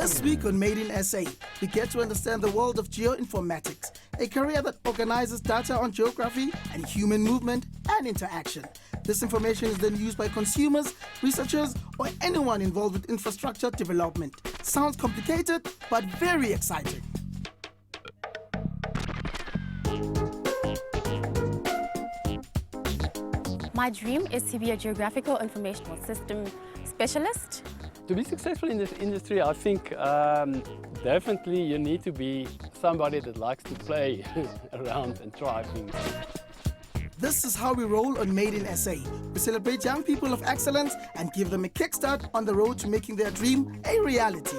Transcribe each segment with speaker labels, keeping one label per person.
Speaker 1: This week on Made in SA, we get to understand the world of geo-informatics, a career that organizes data on geography and human movement and interaction. This information is then used by consumers, researchers, or anyone involved with infrastructure development. Sounds complicated, but very exciting.
Speaker 2: My dream is to be a geographical informational system specialist.
Speaker 3: To be successful in this industry, I think definitely you need to be somebody that likes to play around and try things.
Speaker 1: This is how we roll on Made in SA. We celebrate young people of excellence and give them a kickstart on the road to making their dream a reality.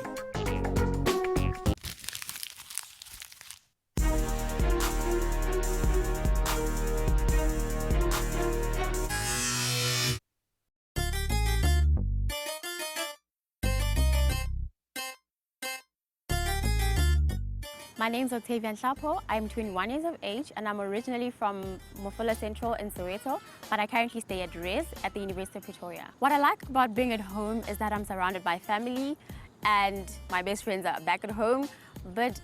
Speaker 2: My name is Octavia. I'm 21 years of age and I'm originally from Mofula Central in Soweto, but I currently stay at Res at the University of Pretoria. What I like about being at home is that I'm surrounded by family and my best friends are back at home, but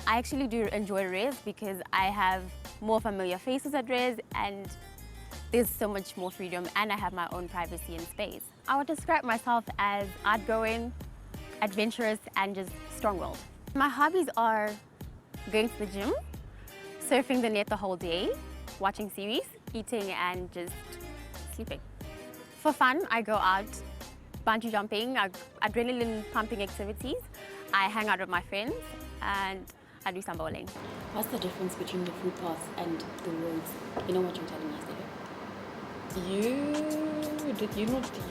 Speaker 2: I actually do enjoy Res because I have more familiar faces at Res and there's so much more freedom and I have my own privacy and space. I would describe myself as outgoing, adventurous and just strong-willed. My hobbies are going to the gym, surfing the net the whole day, watching series, eating and just sleeping. For fun, I go out bungee jumping, adrenaline pumping activities. I hang out with my friends and I do some bowling.
Speaker 4: What's the difference between the footpaths and the roads? You know what you were telling me yesterday?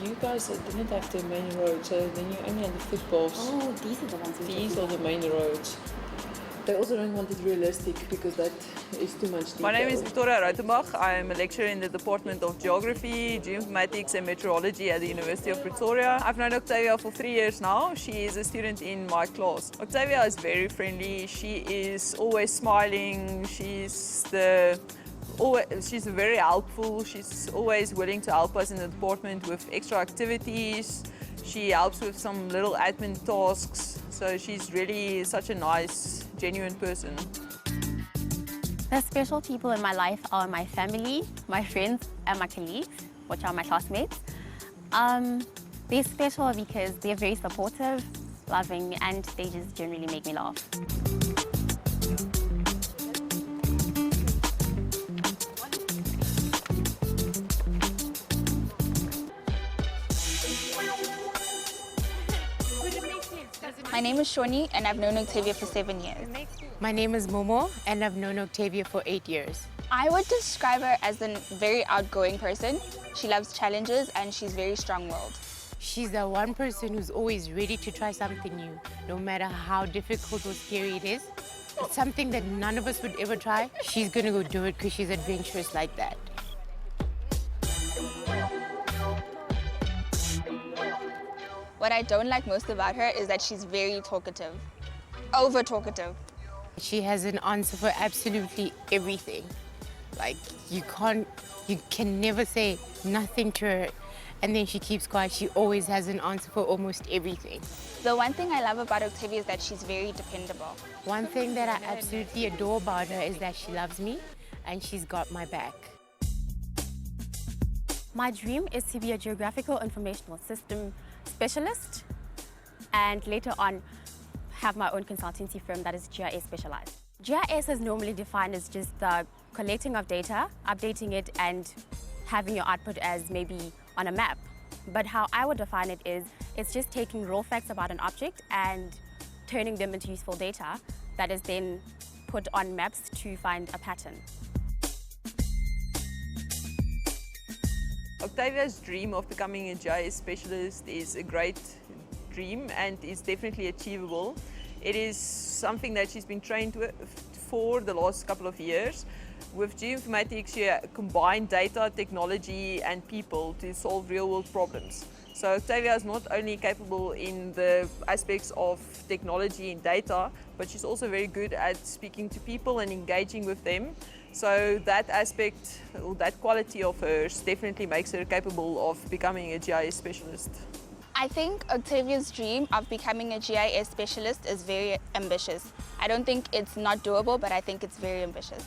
Speaker 5: You guys didn't have the main road, so then you only had the footpaths.
Speaker 4: Oh, these are the ones.
Speaker 5: These are the main roads. They also don't want it realistic because that is too much detail.
Speaker 6: My name is Victoria Rautenbach. I'm a lecturer in the Department of Geography, Geo-informatics and Meteorology at the University of Pretoria. I've known Octavia for 3 years now. She is a student in my class. Octavia is very friendly. She is always smiling. She's very helpful. She's always willing to help us in the department with extra activities. She helps with some little admin tasks. So she's really such a nice, genuine person.
Speaker 2: The special people in my life are my family, my friends and my colleagues, which are my classmates. They're special because they're very supportive, loving and they just generally make me laugh.
Speaker 7: My name is Shoni and I've known Octavia for 7 years.
Speaker 8: My name is Momo and I've known Octavia for 8 years.
Speaker 7: I would describe her as a very outgoing person. She loves challenges and she's very strong-willed.
Speaker 8: She's the one person who's always ready to try something new, no matter how difficult or scary it is. It's something that none of us would ever try. She's gonna go do it because she's adventurous like that.
Speaker 7: What I don't like most about her is that she's very talkative, over-talkative.
Speaker 8: She has an answer for absolutely everything. Like, you can never say nothing to her and then she keeps quiet. She always has an answer for almost everything.
Speaker 7: The one thing I love about Octavia is that she's very dependable.
Speaker 8: One thing that I absolutely adore about her is that she loves me and she's got my back.
Speaker 2: My dream is to be a geographical informational system specialist and later on have my own consultancy firm that is GIS specialized. GIS is normally defined as just the collecting of data, updating it and having your output as maybe on a map. But how I would define it is, it's just taking raw facts about an object and turning them into useful data that is then put on maps to find a pattern.
Speaker 6: Octavia's dream of becoming a GIS specialist is a great dream and is definitely achievable. It is something that she's been trained for the last couple of years. With Geo-informatics, you combine data, technology and people to solve real-world problems. So Octavia is not only capable in the aspects of technology and data, but she's also very good at speaking to people and engaging with them. So that aspect, or that quality of hers definitely makes her capable of becoming a GIS specialist.
Speaker 7: I think Octavia's dream of becoming a GIS specialist is very ambitious. I don't think it's not doable, but I think it's very ambitious.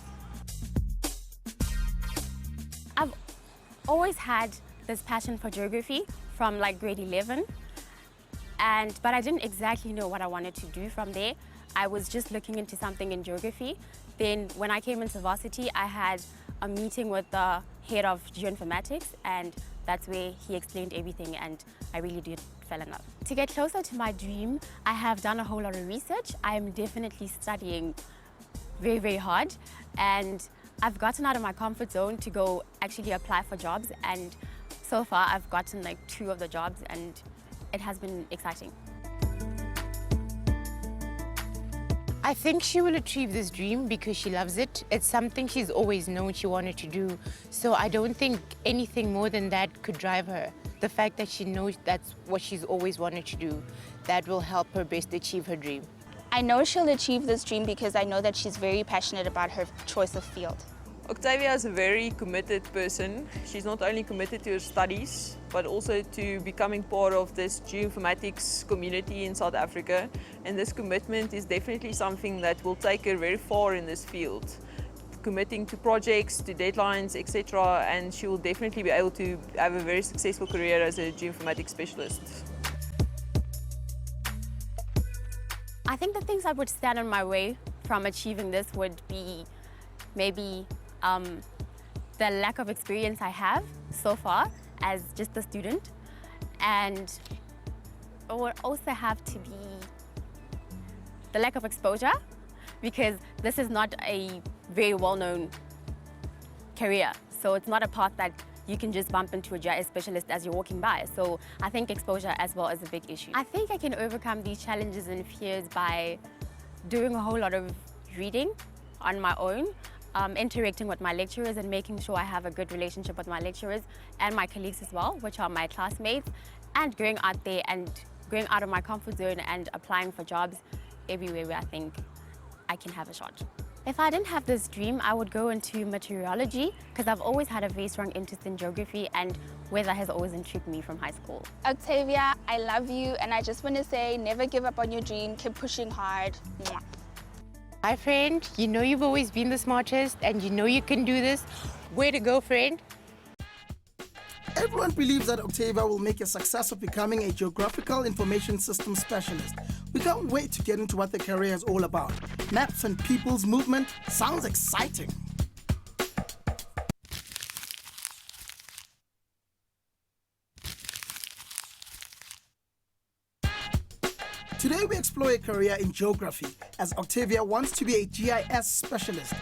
Speaker 2: I've always had this passion for geography from like grade 11, but I didn't exactly know what I wanted to do from there. I was just looking into something in geography. Then when I came into varsity, I had a meeting with the head of Geo-informatics, and that's where he explained everything, and I really did fall in love. To get closer to my dream, I have done a whole lot of research. I am definitely studying very, very hard, and I've gotten out of my comfort zone to go actually apply for jobs, and so far I've gotten like 2 of the jobs, and it has been exciting.
Speaker 8: I think she will achieve this dream because she loves it. It's something she's always known she wanted to do. So I don't think anything more than that could drive her. The fact that she knows that's what she's always wanted to do, that will help her best achieve her dream.
Speaker 7: I know she'll achieve this dream because I know that she's very passionate about her choice of field.
Speaker 6: Octavia is a very committed person. She's not only committed to her studies, but also to becoming part of this geoinformatics community in South Africa. And this commitment is definitely something that will take her very far in this field. Committing to projects, to deadlines, etc. And she will definitely be able to have a very successful career as a geoinformatics specialist.
Speaker 2: I think the things that would stand in my way from achieving this would be maybe the lack of experience I have so far as just a student, and it would also have to be the lack of exposure, because this is not a very well-known career, so it's not a path that you can just bump into a GIS specialist as you're walking by. So I think exposure as well is a big issue. I think I can overcome these challenges and fears by doing a whole lot of reading on my own, interacting with my lecturers and making sure I have a good relationship with my lecturers and my colleagues as well, which are my classmates, and going out there and going out of my comfort zone and applying for jobs everywhere where I think I can have a shot. If I didn't have this dream, I would go into meteorology because I've always had a very strong interest in geography, and weather has always intrigued me from high school.
Speaker 7: Octavia, I love you, and I just want to say never give up on your dream, keep pushing hard. Mwah.
Speaker 8: Hi friend, you know you've always been the smartest and you know you can do this. Way to go, friend.
Speaker 1: Everyone believes that Octavia will make a success of becoming a geographical information system specialist. We can't wait to get into what the career is all about. Maps and people's movement sounds exciting. Today we explore a career in geography as Octavia wants to be a GIS specialist.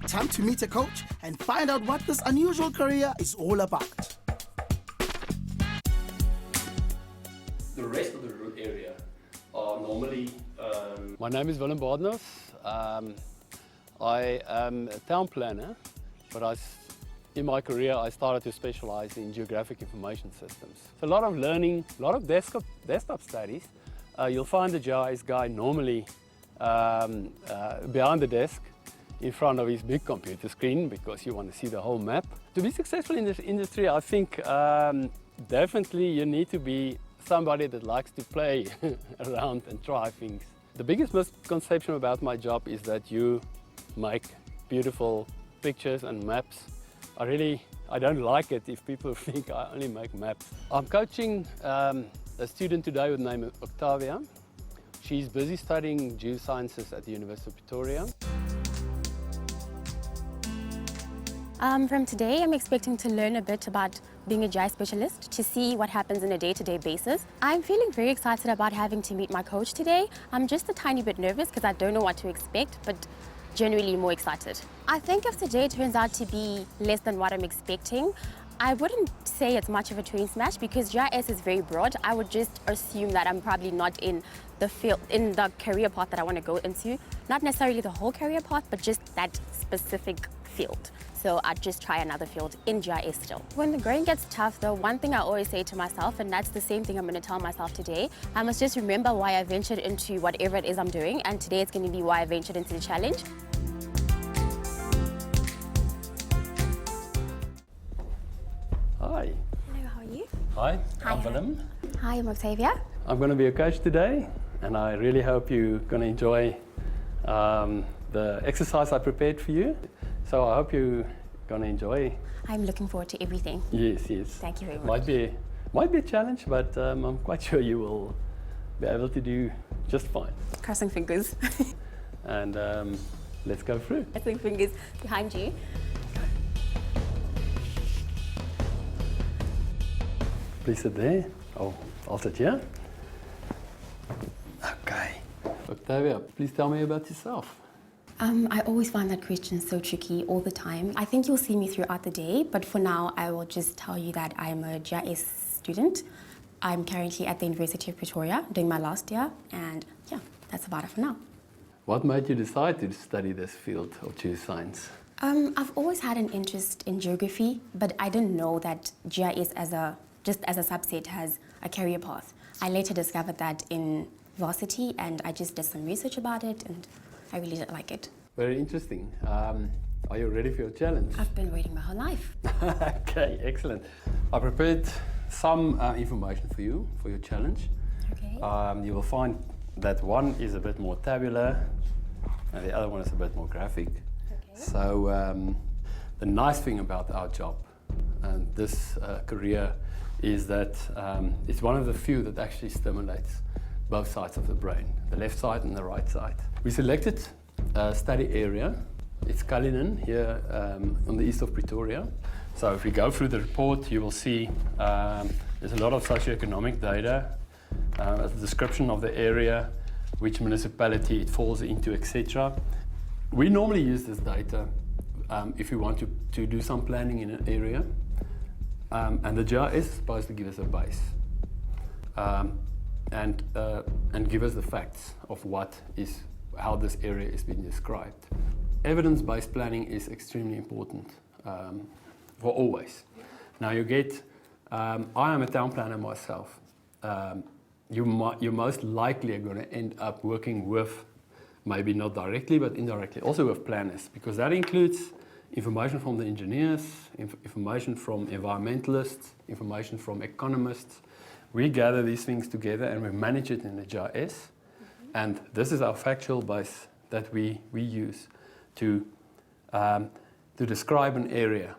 Speaker 1: Time to meet a coach and find out what this unusual career is all about.
Speaker 3: The rest of the route area are normally... My name is Willem Badenhorst. I am a town planner, but in my career I started to specialize in geographic information systems. So a lot of learning, a lot of desktop studies. You'll find the GIS guy normally behind the desk in front of his big computer screen because you want to see the whole map. To be successful in this industry, I think definitely you need to be somebody that likes to play around and try things. The biggest misconception about my job is that you make beautiful pictures and maps. I don't like it if people think I only make maps. I'm coaching a student today with the name of Octavia. She's busy studying geosciences at the University of Pretoria.
Speaker 2: From today, I'm expecting to learn a bit about being a GIS specialist, to see what happens on a day-to-day basis. I'm feeling very excited about having to meet my coach today. I'm just a tiny bit nervous because I don't know what to expect, but generally more excited. I think if today turns out to be less than what I'm expecting, I wouldn't say it's much of a train smash because GIS is very broad. I would just assume that I'm probably not in the field, in the career path that I want to go into. Not necessarily the whole career path, but just that specific field. So I'd just try another field in GIS still. When the going gets tough, the one thing I always say to myself, and that's the same thing I'm going to tell myself today, I must just remember why I ventured into whatever it is I'm doing, and today it's going to be why I ventured into the challenge.
Speaker 3: Hi.
Speaker 2: Hello, how are you?
Speaker 3: Hi,
Speaker 2: Hi.
Speaker 3: I'm Willem.
Speaker 2: Hi, I'm Octavia.
Speaker 3: I'm going to be your coach today, and I really hope you're going to enjoy the exercise I prepared for you. So I hope you're going to enjoy.
Speaker 2: I'm looking forward to everything.
Speaker 3: Yes.
Speaker 2: Thank you very much.
Speaker 3: Might be a challenge, but I'm quite sure you will be able to do just fine.
Speaker 2: Crossing fingers.
Speaker 3: And let's go through.
Speaker 2: Crossing fingers behind you.
Speaker 3: Please sit there. Oh, I'll sit here. Okay. Octavia, please tell me about yourself.
Speaker 2: I always find that question so tricky all the time. I think you'll see me throughout the day, but for now, I will just tell you that I'm a GIS student. I'm currently at the University of Pretoria doing my last year, and yeah, that's about it for now.
Speaker 3: What made you decide to study this field of geoscience?
Speaker 2: I've always had an interest in geography, but I didn't know that GIS just as a subset has a career path. I later discovered that in varsity, and I just did some research about it, and I really did like it.
Speaker 3: Very interesting. Are you ready for your challenge?
Speaker 2: I've been waiting my whole life.
Speaker 3: Okay, excellent. I prepared some information for you for your challenge.
Speaker 2: Okay.
Speaker 3: You will find that one is a bit more tabular, and the other one is a bit more graphic.
Speaker 2: Okay.
Speaker 3: So the nice thing about our job and this career is that it's one of the few that actually stimulates both sides of the brain, the left side and the right side. We selected a study area. It's Cullinan here on the east of Pretoria. So if we go through the report, you will see there's a lot of socioeconomic data, a description of the area, which municipality it falls into, etc. We normally use this data if we want to do some planning in an area. And the GIS is supposed to give us a base and give us the facts of how this area is being described. Evidence-based planning is extremely important for always. Now you get, I am a town planner myself. You most likely are going to end up working with, maybe not directly, but indirectly, also with planners, because that includes information from the engineers, information from environmentalists, information from economists. We gather these things together and we manage it in the GIS. And this is our factual base that we use to describe an area.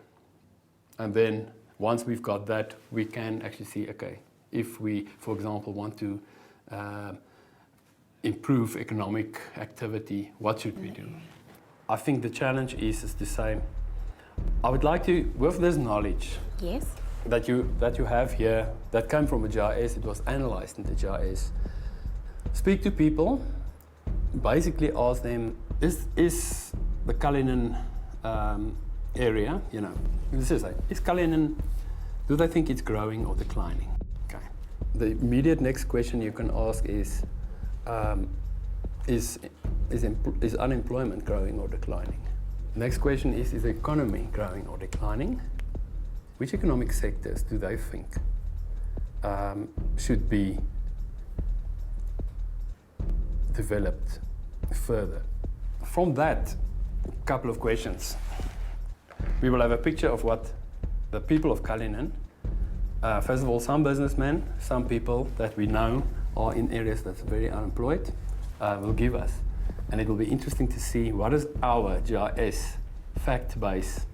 Speaker 3: And then once we've got that, we can actually see, okay, if we, for example, want to improve economic activity, what should we do? I think the challenge is to say, I would like to, with this knowledge
Speaker 2: Yes.
Speaker 3: that you have here, that came from a GIS, it was analyzed in the GIS, speak to people, basically ask them, is the Cullinan area, is Cullinan, do they think it's growing or declining? Okay. The immediate next question you can ask is unemployment growing or declining? Next question is the economy growing or declining? Which economic sectors do they think should be developed further? From that, a couple of questions. We will have a picture of what the people of Cullinan, first of all, some businessmen, some people that we know are in areas that's very unemployed, will give us. And it will be interesting to see what is our GIS fact-based,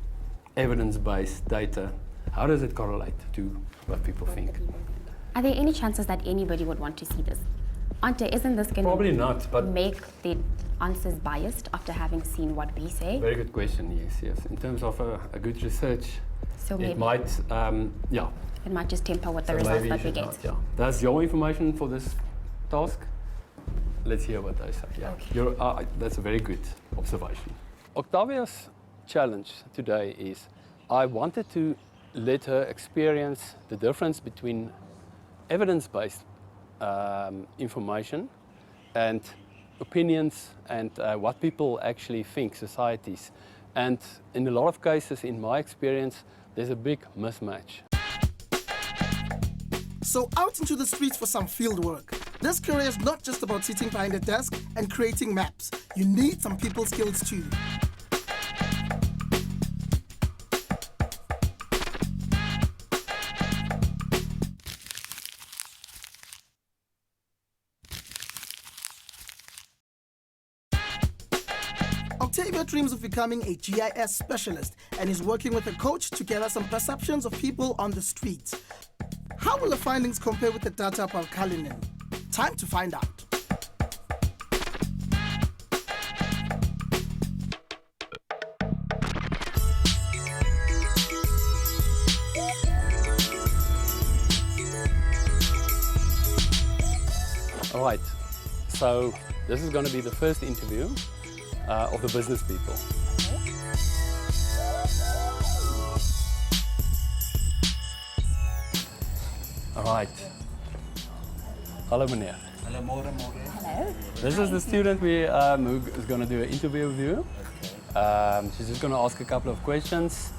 Speaker 3: evidence-based data, how does it correlate to what people think?
Speaker 2: Are there any chances that anybody would want to see this? Ante, isn't this going
Speaker 3: Probably
Speaker 2: to
Speaker 3: not, but
Speaker 2: make the answers biased after having seen what we say?
Speaker 3: very good question, yes. In terms of a good research,
Speaker 2: So
Speaker 3: it
Speaker 2: maybe
Speaker 3: might,
Speaker 2: it might just temper with the
Speaker 3: So
Speaker 2: results
Speaker 3: maybe
Speaker 2: that
Speaker 3: you
Speaker 2: we
Speaker 3: should
Speaker 2: get.
Speaker 3: not, yeah. That's your information for this task. Let's hear what they say. Yeah,
Speaker 2: Okay.
Speaker 3: that's a very good observation. Octavia's challenge today is I wanted to let her experience the difference between evidence-based information and opinions and what people actually think, societies. And in a lot of cases, in my experience, there's a big mismatch.
Speaker 1: So out into the streets for some field work. This career is not just about sitting behind a desk and creating maps. You need some people skills too. Octavia dreams of becoming a GIS specialist and is working with a coach to gather some perceptions of people on the streets. How will the findings compare with the data about Kalinin? Time to find out.
Speaker 3: All right, so this is going to be the first interview of the business people. All right. Hello, meneer.
Speaker 9: Hello, Mora.
Speaker 2: Hello.
Speaker 3: This is the student who is going to do an interview with you. She's just going to ask a couple of questions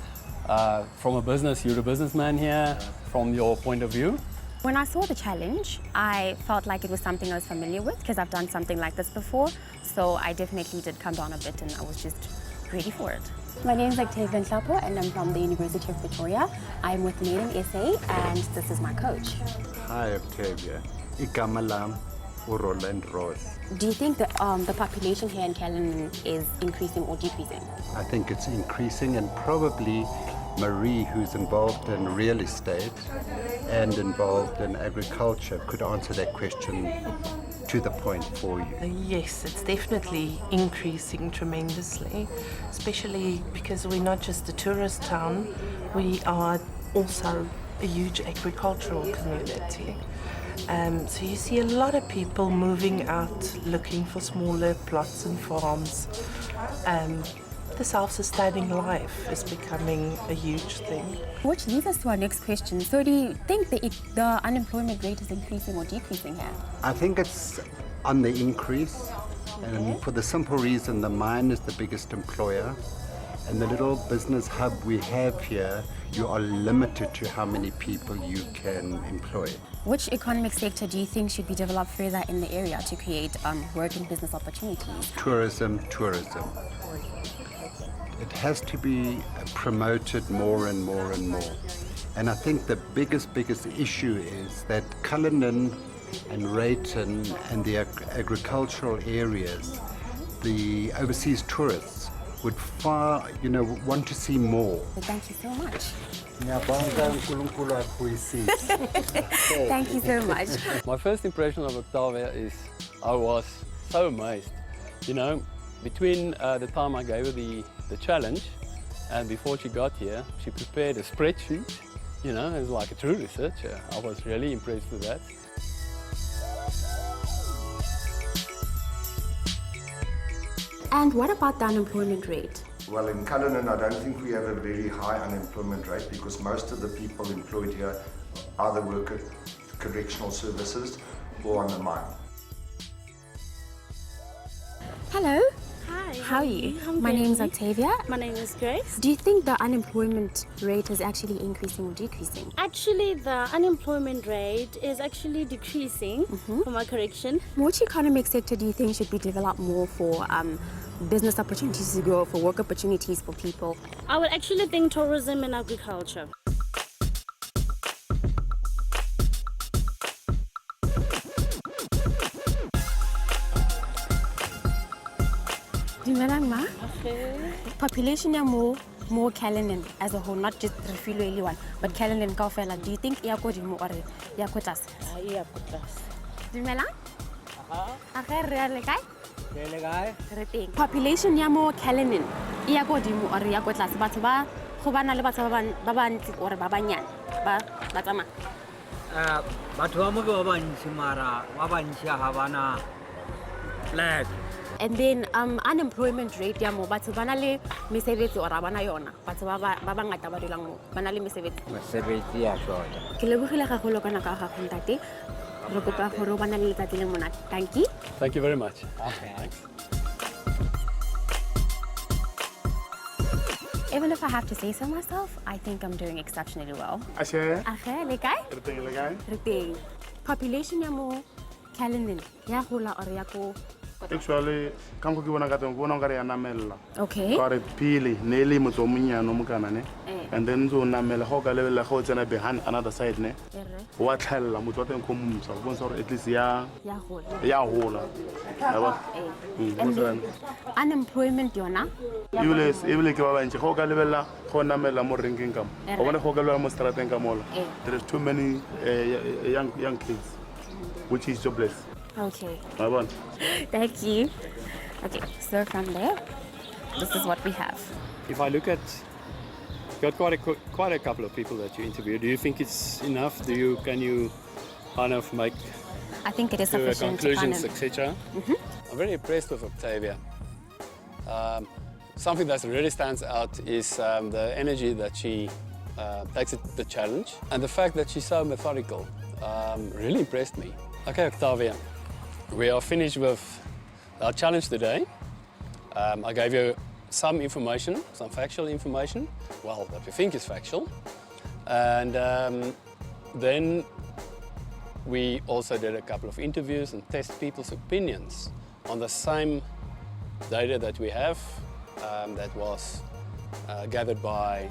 Speaker 3: from a business. You're a businessman here, from your point of view.
Speaker 2: When I saw the challenge, I felt like it was something I was familiar with because I've done something like this before. So I definitely did come down a bit and I was just ready for it. My name is Octavia and I'm from the University of Pretoria. I'm with Made in SA and this is my coach.
Speaker 9: Hi, Octavia. Igama lam uRoland Rose.
Speaker 2: Do you think that the population here in Kalinin is increasing or decreasing?
Speaker 9: I think it's increasing, and probably Marie, who's involved in real estate and involved in agriculture, could answer that question to the point for you.
Speaker 10: Yes, it's definitely increasing tremendously, especially because we're not just a tourist town, we are also a huge agricultural community. So you see a lot of people moving out looking for smaller plots and farms. The self-sustaining life is becoming a huge thing.
Speaker 2: Which leads us to our next question. So do you think the unemployment rate is increasing or decreasing here?
Speaker 9: I think it's on the increase, and for the simple reason the mine is the biggest employer, and the little business hub we have here, you are limited to how many people you can employ.
Speaker 2: Which economic sector do you think should be developed further in the area to create work and business opportunities?
Speaker 9: Tourism. It has to be promoted more and more and more. And I think the biggest issue is that Cullinan and Rayton and the agricultural areas, the overseas tourists would want to see more.
Speaker 2: Thank you so much. Thank you so much.
Speaker 3: My first impression of Octavia is I was so amazed. You know, between the time I gave her the challenge and before she got here, she prepared a spreadsheet, you know, as like a true researcher. I was really impressed with that.
Speaker 2: And what about the unemployment rate?
Speaker 11: Well, in Cullinan, I don't think we have a very high unemployment rate because most of the people employed here either work at correctional services or on the mine.
Speaker 12: Hello.
Speaker 2: Hi. How are you? My
Speaker 12: good.
Speaker 2: name is Octavia.
Speaker 12: My name is Grace.
Speaker 2: Do you think the unemployment rate is actually increasing or decreasing?
Speaker 12: Actually, the unemployment rate is actually decreasing, for my correction.
Speaker 2: Which economic sector do you think should be developed more for business opportunities to grow, for work opportunities for people?
Speaker 12: I would actually think tourism and agriculture.
Speaker 2: Population more Kalinin as a whole, not just Refilo one, but Kalinin Kaufela. Do you think Iakodimo or Iakotas?
Speaker 12: Iakotas.
Speaker 2: Dumela? Population more Kalinin, Iakodimo or Iakotas, but Hobana Baban or Babanyan, Batama.
Speaker 13: Flag.
Speaker 2: And then unemployment rate ya mo batho bana le mesebetsi ora bana yona batho ba bangata ba dulang mo bana le
Speaker 13: Mesebetsi ya shota.
Speaker 2: Ke lebogile gagolo kana ka ga kontate re kopa gore bana le letsatsi le monate. Thank you.
Speaker 3: Thank you very much.
Speaker 13: Okay.
Speaker 3: Thanks.
Speaker 2: Even if I have to say so myself, I think I'm doing exceptionally well.
Speaker 14: Ashe.
Speaker 2: Ahe, le kae? Re teng. Population ya mo Kalinin ya gola or ya ko
Speaker 14: Actually, come go bona ka teng go bona nkare ya namella.
Speaker 2: Okay.
Speaker 14: Ka re pele ne le motho monyano mo kana ne. And then zo namela go ka lebella go tsena behind another side ne. Wa tlhalla motho wa teng go mmsa go bontsha gore at least ya hola.
Speaker 2: And then unemployment yona.
Speaker 14: Ebile ke ba bantse go ka lebella go namela mo ranking ka mo. Go bona go ka lebella mo strateng ka mola. There is too many young kids which is jobless.
Speaker 2: Okay.
Speaker 14: Thank
Speaker 2: you. Okay, so from there, this is what we have.
Speaker 3: If I look at, you got quite a couple of people that you interviewed. Do you think it's enough? Can you kind of make
Speaker 2: I think it is sufficient
Speaker 3: conclusions, etc.? I'm very impressed with Octavia. Something that really stands out is the energy that she takes the challenge, and the fact that she's so methodical really impressed me. Okay, Octavia, we are finished with our challenge today. I gave you some information, some factual information, well, that we think is factual. And then we also did a couple of interviews and test people's opinions on the same data that we have that was gathered by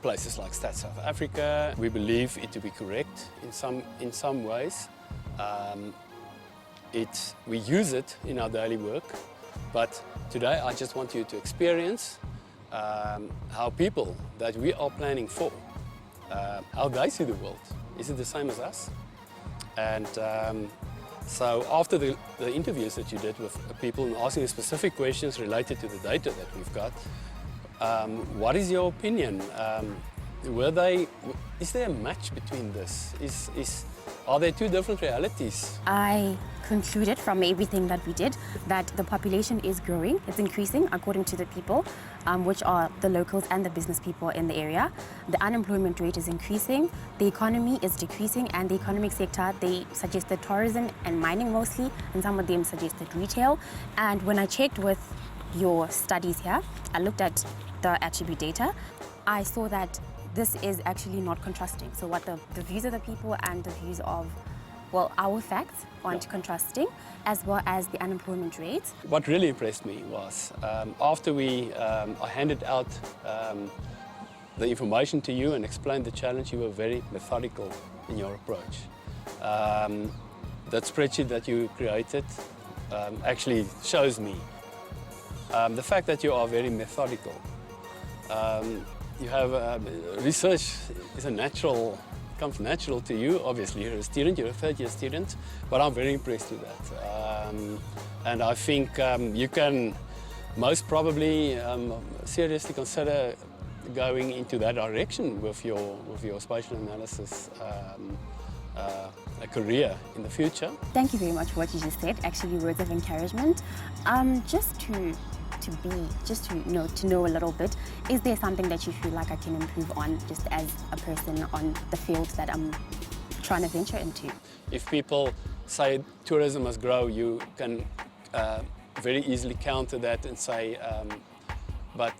Speaker 3: places like Stats South Africa. We believe it to be correct in some ways. We use it in our daily work, but today I just want you to experience how people that we are planning for, how they see the world. Is it the same as us? And so after the interviews that you did with people and asking specific questions related to the data that we've got, what is your opinion? Is there a match between this? Are there two different realities?
Speaker 2: I concluded from everything that we did that the population is growing, it's increasing according to the people, which are the locals and the business people in the area. The unemployment rate is increasing, the economy is decreasing, and the economic sector, they suggested tourism and mining mostly, and some of them suggested retail. And when I checked with your studies here, I looked at the attribute data, I saw that this is actually not contrasting. So what the views of the people and the views of, well, our facts aren't contrasting, as well as the unemployment rate.
Speaker 3: What really impressed me was after I handed out the information to you and explained the challenge, you were very methodical in your approach. That spreadsheet that you created actually shows me the fact that you are very methodical. You have research is comes natural to you. Obviously, you're a student, you're a third-year student, but I'm very impressed with that. And I think you can most probably seriously consider going into that direction with your spatial analysis a career in the future.
Speaker 2: Thank you very much for what you just said. Actually, words of encouragement. Just to know a little bit, is there something that you feel like I can improve on just as a person on the field that I'm trying to venture into?
Speaker 3: If people say tourism must grow, you can very easily counter that and say, but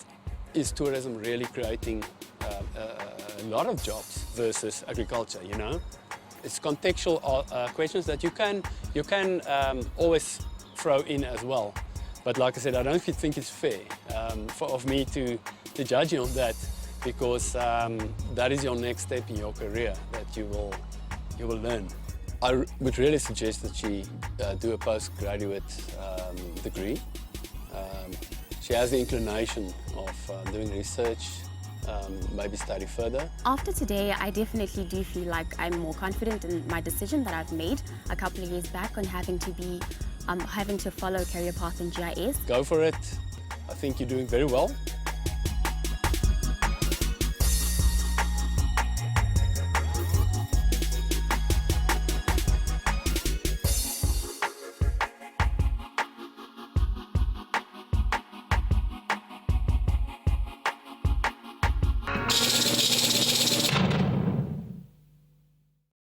Speaker 3: is tourism really creating a lot of jobs versus agriculture, you know? It's contextual questions that you can always throw in as well. But like I said, I don't think it's fair of me to judge you on that, because that is your next step in your career that you will learn. I would really suggest that she do a postgraduate degree. She has the inclination of doing research, maybe study further.
Speaker 2: After today, I definitely do feel like I'm more confident in my decision that I've made a couple of years back on having to follow a career path in GIS.
Speaker 3: Go for it. I think you're doing very well.